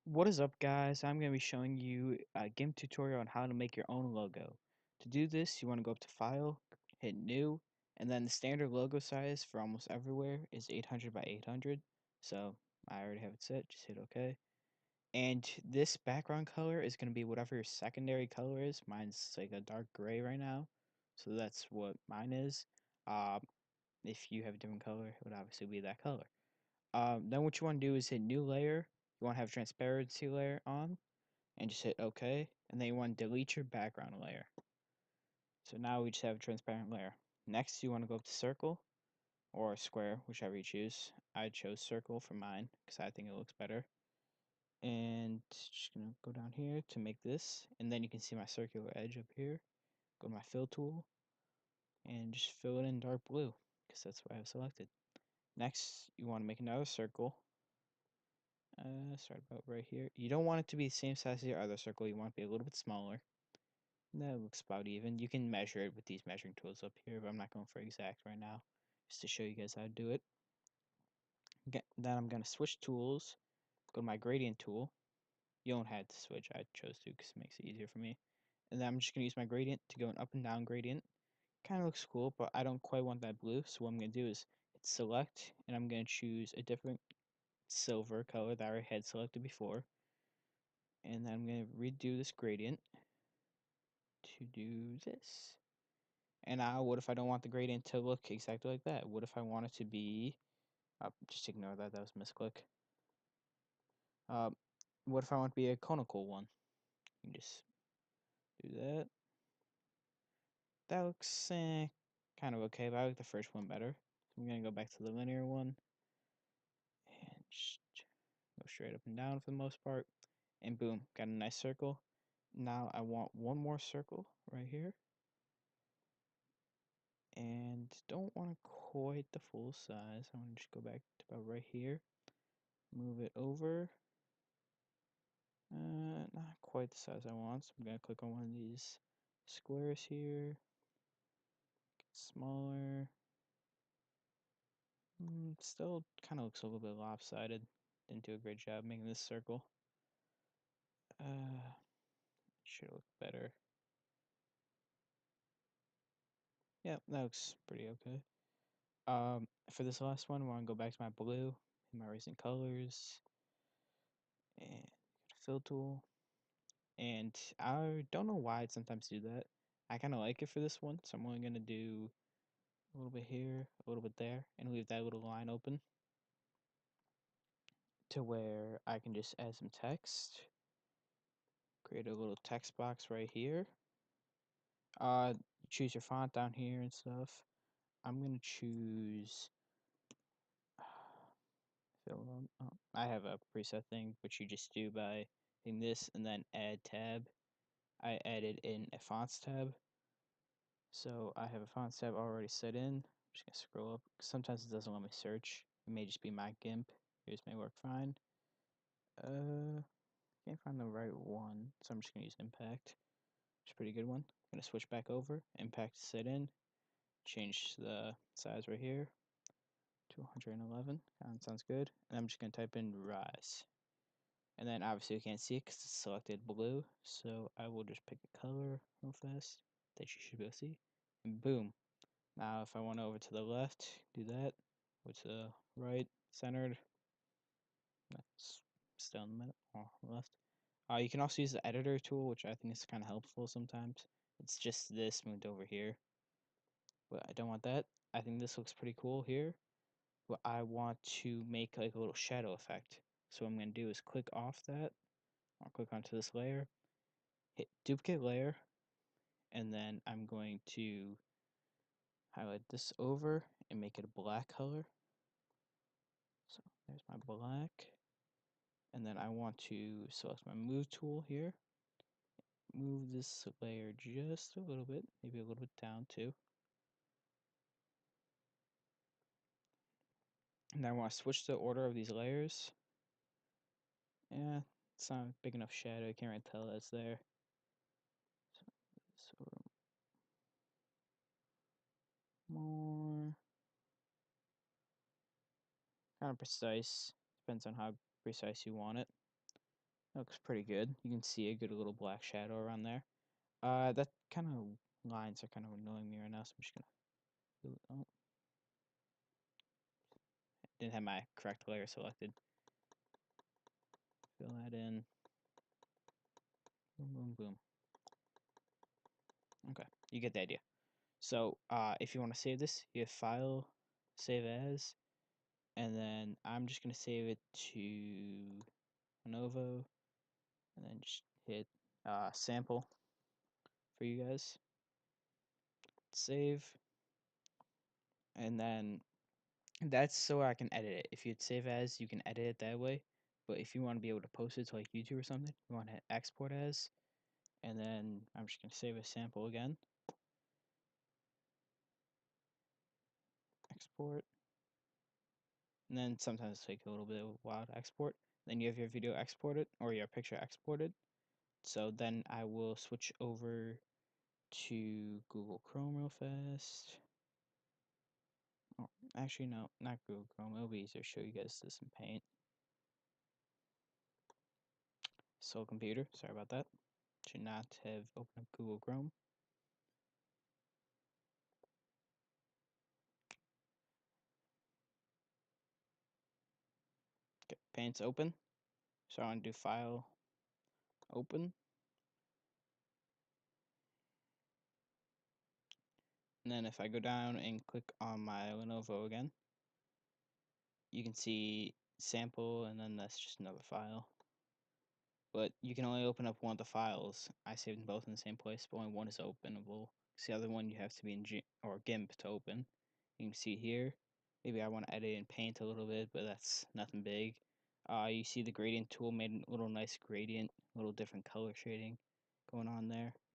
What is up, guys? I'm going to be showing you a Gimp tutorial on how to make your own logo. To do this, you want to go up to File, hit New, and then the standard logo size for almost everywhere is 800 by 800. So I already have it set, just hit OK. And this background color is going to be whatever your secondary color is. Mine's like a dark gray right now, so that's what mine is. Um, if you have a different color, it would obviously be that color. Then what you want to do is hit New Layer. You want to have transparency layer on and just hit OK. And then you want to delete your background layer. So now we just have a transparent layer. Next, you want to go up to circle or square, whichever you choose. I chose circle for mine because I think it looks better. And just going to go down here to make this. And then you can see my circular edge up here. Go to my fill tool and just fill it in dark blue because that's what I have selected. Next, you want to make another circle. Start about right here. You don't want it to be the same size as your other circle. You want it to be a little bit smaller. That looks about even. You can measure it with these measuring tools up here, but I'm not going for exact right now, just to show you guys how to do it. Then I'm going to switch tools, go to my gradient tool. You don't have to switch, I chose to because it makes it easier for me. And then I'm just going to use my gradient to go an up and down gradient. Kind of looks cool, but I don't quite want that blue, so what I'm going to do is hit select, and I'm going to choose a different silver color that I had selected before. And then I'm going to redo this gradient to do this. And now, what if I don't want the gradient to look exactly like that? What if I want it to be, just ignore that, that was a misclick. Uh, what if I want it to be a conical one? You can just do that. That looks kind of okay, but I like the first one better. So I'm going to go back to the linear one and just go straight up and down for the most part. And boom, got a nice circle. Now I want one more circle right here. And don't want to quite the full size. I want to just go back to about right here. Move it over. Not quite the size I want, so I'm going to click on one of these squares here. Get smaller. Still kind of looks a little bit lopsided. Didn't do a great job making this circle. Should look better. Yeah, that looks pretty okay. For this last one, I want to go back to my blue, my recent colors, and fill tool. And I don't know why I'd sometimes do that. I kind of like it for this one, so I'm only going to do a little bit here, a little bit there, and leave that little line open to where I can just add some text. Create a little text box right here. Choose your font down here and stuff. I'm going to choose I have a preset thing, which you just do by hitting this and then add tab. I added in a fonts tab. So I have a fonts tab already set in. I'm just gonna scroll up. Sometimes it doesn't let me search. It may just be my Gimp. Yours may work fine. Can't find the right one, so I'm just gonna use Impact. It's a pretty good one. I'm gonna switch back over. Impact set in. Change the size right here to 111. Sounds good. And I'm just gonna type in Rise. And then obviously you can't see it because it's selected blue. So I will just pick a color real fast that you should be able to see. And boom. Now if I want over to the left, do that. Go to the right, centered. That's still in the middle or left. You can also use the editor tool, which I think is kind of helpful sometimes. It's just this moved over here, but I don't want that. I think this looks pretty cool here, but I want to make like a little shadow effect. So what I'm going to do is click off that. I'll click onto this layer, hit duplicate layer, and then I'm going to highlight this over and make it a black color. So there's my black. And then I want to select my move tool here. Move this layer just a little bit, maybe a little bit down too. And I want to switch the order of these layers. Yeah, it's not a big enough shadow, I can't really tell that's there. So more kind of precise. Depends on how precise you want it. Looks pretty good. You can see a good little black shadow around there. That kind of lines are kind of annoying me right now, so I'm just gonna. Oh, didn't have my correct layer selected. Fill that in. Boom, boom, boom. Okay, you get the idea. So, if you want to save this, you have File, Save As, and then I'm just gonna save it to Lenovo, and then just hit sample for you guys. Save, and then that's so I can edit it. If you hit save as, you can edit it that way. But if you want to be able to post it to like YouTube or something, you want to hit export as, and then I'm just gonna save a sample again. Export, and then sometimes it takes a little bit of a while to export. Then you have your video exported or your picture exported. So then I will switch over to Google Chrome real fast. Oh, actually, no, not Google Chrome. It'll be easier to show you guys this in Paint. So computer, sorry about that. Should not have opened up Google Chrome. Okay, Paint's open. So I want to do File, Open. And then if I go down and click on my Lenovo again, you can see sample, and then that's just another file. But you can only open up one of the files. I saved them both in the same place, but only one is openable. Because the other one you have to be in Gimp to open. You can see here. Maybe I want to edit in Paint a little bit, but that's nothing big. You see the gradient tool made a little nice gradient, a little different color shading going on there.